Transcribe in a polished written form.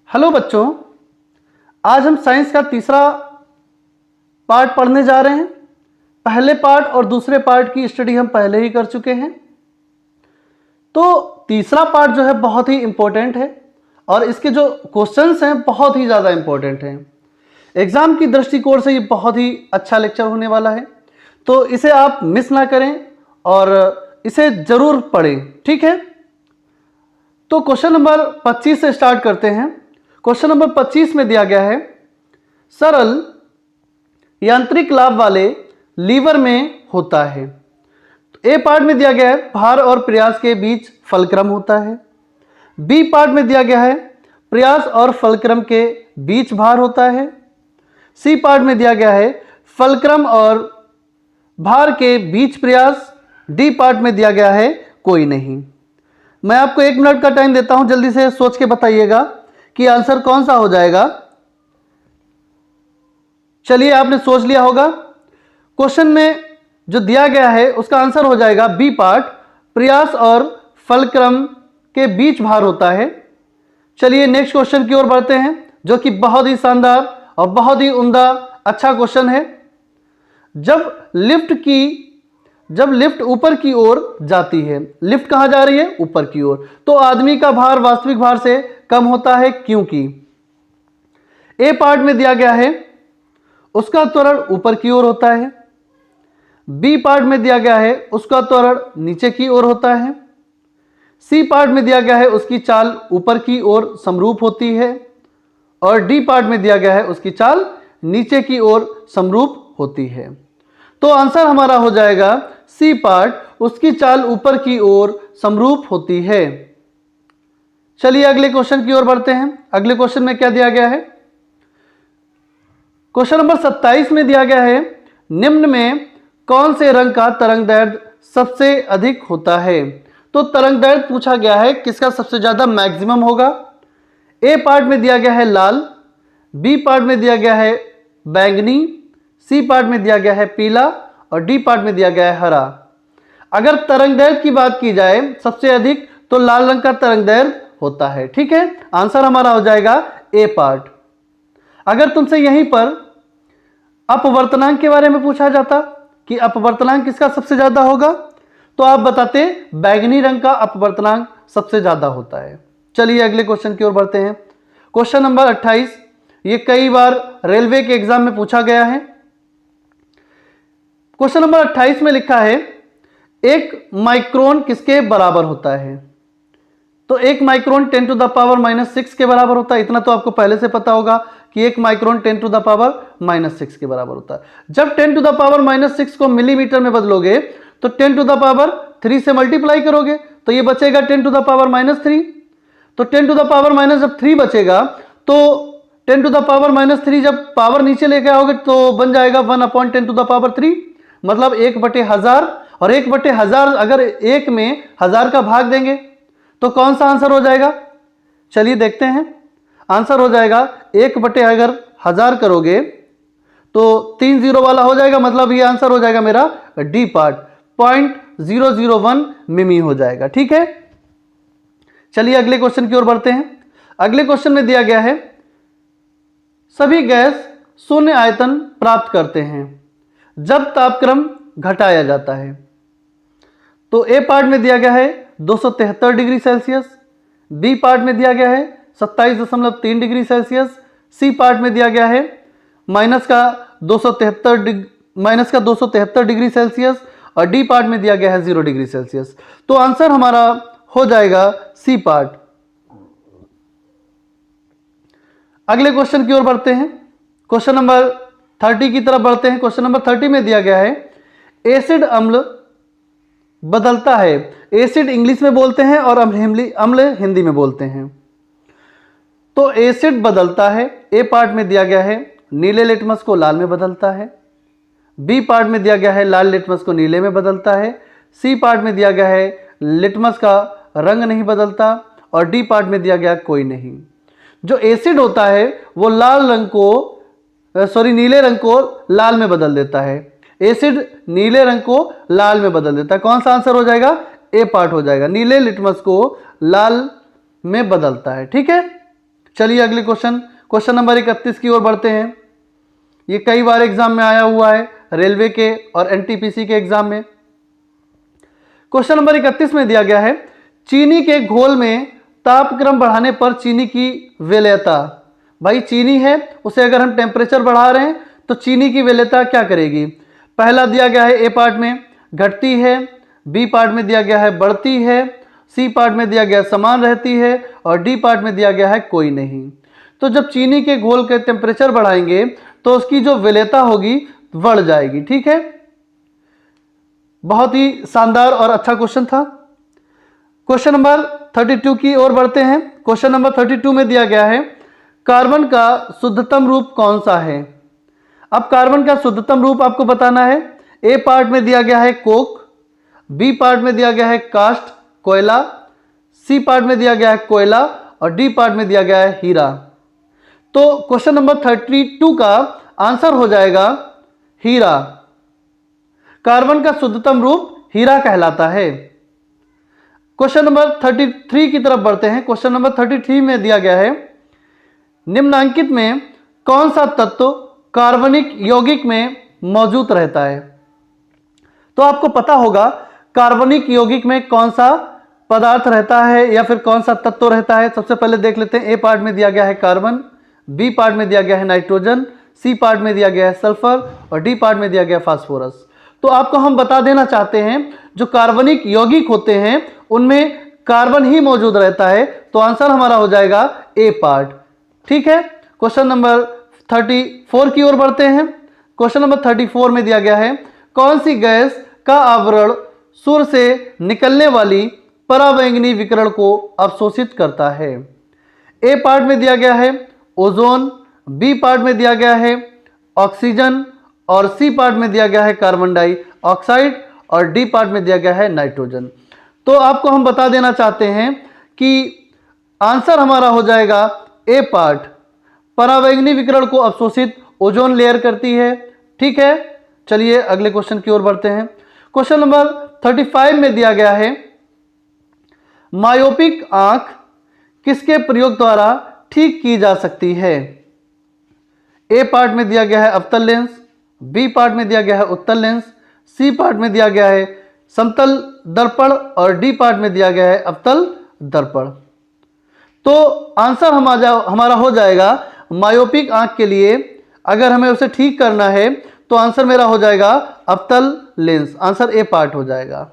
Hello बच्चों, आज हम साइंस का तीसरा पार्ट पढ़ने जा रहे हैं। पहले पार्ट और दूसरे पार्ट की स्टडी हम पहले ही कर चुके हैं। तो तीसरा पार्ट जो है बहुत ही इंपॉर्टेंट है और इसके जो क्वेश्चंस हैं बहुत ही ज़्यादा इंपॉर्टेंट हैं। एग्जाम की दृष्टिकोण से ये बहुत ही अच्छा लेक्चर होने वाला है, तो इसे आप मिस ना करें और इसे जरूर पढ़ें, ठीक है। तो क्वेश्चन नंबर 25 से स्टार्ट करते हैं। क्वेश्चन नंबर 25 में दिया गया है, सरल यांत्रिक लाभ वाले लीवर में होता है। तो ए पार्ट में दिया गया है भार और प्रयास के बीच फलक्रम होता है। बी पार्ट में दिया गया है प्रयास और फलक्रम के बीच भार होता है। सी पार्ट में दिया गया है फलक्रम और भार के बीच प्रयास। डी पार्ट में दिया गया है कोई नहीं। मैं आपको 1 मिनट का टाइम देता हूं, जल्दी से सोच के बताइएगा कि आंसर कौन सा हो जाएगा। चलिए, आपने सोच लिया होगा। क्वेश्चन में जो दिया गया है उसका आंसर हो जाएगा बी पार्ट, प्रयास और फलक्रम के बीच भार होता है। चलिए नेक्स्ट क्वेश्चन की ओर बढ़ते हैं, जो कि बहुत ही शानदार और बहुत ही उम्दा अच्छा क्वेश्चन है। जब लिफ्ट ऊपर की ओर जाती है, लिफ्ट कहां जा रही है? ऊपर की ओर, तो आदमी का भार वास्तविक भार से कम होता है, क्योंकि ए पार्ट में दिया गया है उसका त्वरण ऊपर की ओर होता है। बी पार्ट में दिया गया है उसका त्वरण नीचे की ओर होता है। सी पार्ट में दिया गया है उसकी चाल ऊपर की ओर समरूप होती है और डी पार्ट में दिया गया है उसकी चाल नीचे की ओर समरूप होती है। तो आंसर हमारा हो जाएगा सी पार्ट, उसकी चाल ऊपर की ओर समरूप होती है। चलिए अगले क्वेश्चन की ओर बढ़ते हैं। अगले क्वेश्चन में क्या दिया गया है? क्वेश्चन नंबर 27 में दिया गया है, निम्न में कौन से रंग का तरंगदैर्घ्य सबसे अधिक होता है? तो तरंगदैर्घ्य पूछा गया है किसका सबसे ज्यादा मैक्सिमम होगा। ए पार्ट में दिया गया है लाल, बी पार्ट में दिया गया है बैंगनी, सी पार्ट में दिया गया है पीला और डी पार्ट में दिया गया है हरा। अगर तरंगदैर्घ्य की बात की जाए सबसे अधिक, तो लाल रंग का तरंगदैर्घ्य होता है, ठीक है। आंसर हमारा हो जाएगा ए पार्ट। अगर तुमसे यहीं पर अपवर्तनांक के बारे में पूछा जाता कि अपवर्तनांक किसका सबसे ज्यादा होगा, तो आप बताते बैंगनी रंग का अपवर्तनांक सबसे ज्यादा होता है। चलिए अगले क्वेश्चन की ओर बढ़ते हैं। क्वेश्चन नंबर 28, ये कई बार रेलवे के एग्जाम में पूछा गया है। क्वेश्चन नंबर 28 में लिखा है, एक माइक्रोन किसके बराबर होता है? तो एक माइक्रोन 10 टू द पावर -6 के बराबर होता है। इतना तो आपको पहले से पता होगा कि एक माइक्रोन 10 टू द पावर -6 के बराबर होता है। जब 10 टू द पावर -6 को मिलीमीटर में बदलोगे तो 10 टू द पावर 3 से मल्टीप्लाई करोगे तो ये बचेगा 10 टू द पावर -3। तो 10 टू द पावर माइनस जब 3 बचेगा तो 10 टू द पावर -3 जब पावर नीचे लेके आओगे तो बन जाएगा 1/10 टू द पावर 3, मतलब 1/1000। और 1/1000 अगर 1 में 1000 का भाग देंगे तो कौन सा आंसर हो जाएगा? चलिए देखते हैं। आंसर हो जाएगा 1/1000 करोगे तो 3 0 वाला हो जाएगा, मतलब ये आंसर हो जाएगा मेरा डी पार्ट, 0.001 मिमी हो जाएगा, ठीक है। चलिए अगले क्वेश्चन की ओर बढ़ते हैं। अगले क्वेश्चन में दिया गया है, सभी गैस शून्य आयतन प्राप्त करते हैं जब तापक्रम घटाया जाता है। तो ए पार्ट में दिया गया है 273 डिग्री सेल्सियस, बी पार्ट में दिया गया है 27.3 डिग्री सेल्सियस, सी पार्ट में दिया गया है -273 डिग्री सेल्सियस और डी पार्ट में दिया गया है 0 डिग्री सेल्सियस। तो आंसर हमारा हो जाएगा सी पार्ट। अगले क्वेश्चन की ओर बढ़ते हैं। क्वेश्चन नंबर 30 की तरफ बढ़ते हैं। क्वेश्चन नंबर 30 में दिया गया है, एसिड अम्ल बदलता है। एसिड इंग्लिश में बोलते हैं और अम्ल हिंदी में बोलते हैं। तो एसिड बदलता है, ए पार्ट में दिया गया है नीले लिटमस को लाल में बदलता है, बी पार्ट में दिया गया है लाल लिटमस को नीले में बदलता है, सी पार्ट में दिया गया है लिटमस का रंग नहीं बदलता और डी पार्ट में दिया गया कोई नहीं। जो एसिड होता है वो नीले रंग को लाल में बदल देता है। एसिड नीले रंग को लाल में बदल देता है। कौन सा आंसर हो जाएगा? ए पार्ट हो जाएगा, नीले लिटमस को लाल में बदलता है, ठीक है। चलिए अगले क्वेश्चन नंबर 31 की ओर बढ़ते हैं। ये कई बार एग्जाम में आया हुआ है, रेलवे के और एनटीपीसी के एग्जाम में। क्वेश्चन नंबर 31 में दिया गया है, चीनी के घोल में तापक्रम बढ़ाने पर चीनी की विलेयता। भाई चीनी है, उसे अगर हम टेम्परेचर बढ़ा रहे हैं तो चीनी की विलेयता क्या करेगी। पहला दिया गया है ए पार्ट में घटती है, बी पार्ट में दिया गया है बढ़ती है, सी पार्ट में दिया गया है समान रहती है और डी पार्ट में दिया गया है कोई नहीं। तो जब चीनी के घोल के टेम्परेचर बढ़ाएंगे तो उसकी जो विलेयता होगी बढ़ जाएगी। ठीक है, बहुत ही शानदार और अच्छा क्वेश्चन था। क्वेश्चन नंबर 32 की ओर बढ़ते हैं। क्वेश्चन नंबर 32 में दिया गया है, कार्बन का शुद्धतम रूप कौन सा है। अब कार्बन का शुद्धतम रूप आपको बताना है। ए पार्ट में दिया गया है कोक, बी पार्ट में दिया गया है कास्ट कोयला, सी पार्ट में दिया गया है कोयला और डी पार्ट में दिया गया है हीरा। तो क्वेश्चन नंबर 32 का आंसर हो जाएगा हीरा। कार्बन का शुद्धतम रूप हीरा कहलाता है। क्वेश्चन नंबर 33 की तरफ बढ़ते हैं। क्वेश्चन नंबर 33 में दिया गया है, निम्नांकित में कौन सा तत्व कार्बनिक यौगिक में मौजूद रहता है। तो आपको पता होगा कार्बनिक यौगिक में कौन सा पदार्थ रहता है या फिर कौन सा तत्व रहता है। सबसे पहले देख लेते हैं। ए पार्ट में दिया गया है कार्बन, बी पार्ट में दिया गया है नाइट्रोजन, सी पार्ट में दिया गया है सल्फर और डी पार्ट में दिया गया है फास्फोरस। तो आपको हम बता देना चाहते हैं जो कार्बनिक यौगिक होते हैं उनमें कार्बन ही मौजूद रहता है। तो आंसर हमारा हो जाएगा ए पार्ट। ठीक है, क्वेश्चन नंबर 34 की ओर बढ़ते हैं। क्वेश्चन नंबर 34 में दिया गया है, कौन सी गैस का आवरण सूर्य से निकलने वाली पराबैंगनी विकिरण को अवशोषित करता है। ए पार्ट में दिया गया है ओजोन, बी पार्ट में दिया गया है ऑक्सीजन और सी पार्ट में दिया गया है कार्बन डाइऑक्साइड और डी पार्ट में दिया गया है नाइट्रोजन। तो आपको हम बता देना चाहते हैं कि आंसर हमारा हो जाएगा ए पार्ट। पराबैंगनी विकिरण को अवशोषित ओजोन लेयर करती है। ठीक है, चलिए अगले क्वेश्चन की ओर बढ़ते हैं। क्वेश्चन नंबर 35 में दिया गया है, मायोपिक आंख किसके प्रयोग द्वारा ठीक की जा सकती है। ए पार्ट में दिया गया है अवतल लेंस, बी पार्ट में दिया गया है उत्तल लेंस, सी पार्ट में दिया गया है समतल दर्पण और डी पार्ट में दिया गया है अवतल दर्पण। तो आंसर हमारा हो जाएगा मायोपिक आंख के लिए अगर हमें उसे ठीक करना है तो आंसर मेरा हो जाएगा अवतल लेंस। आंसर ए पार्ट हो जाएगा।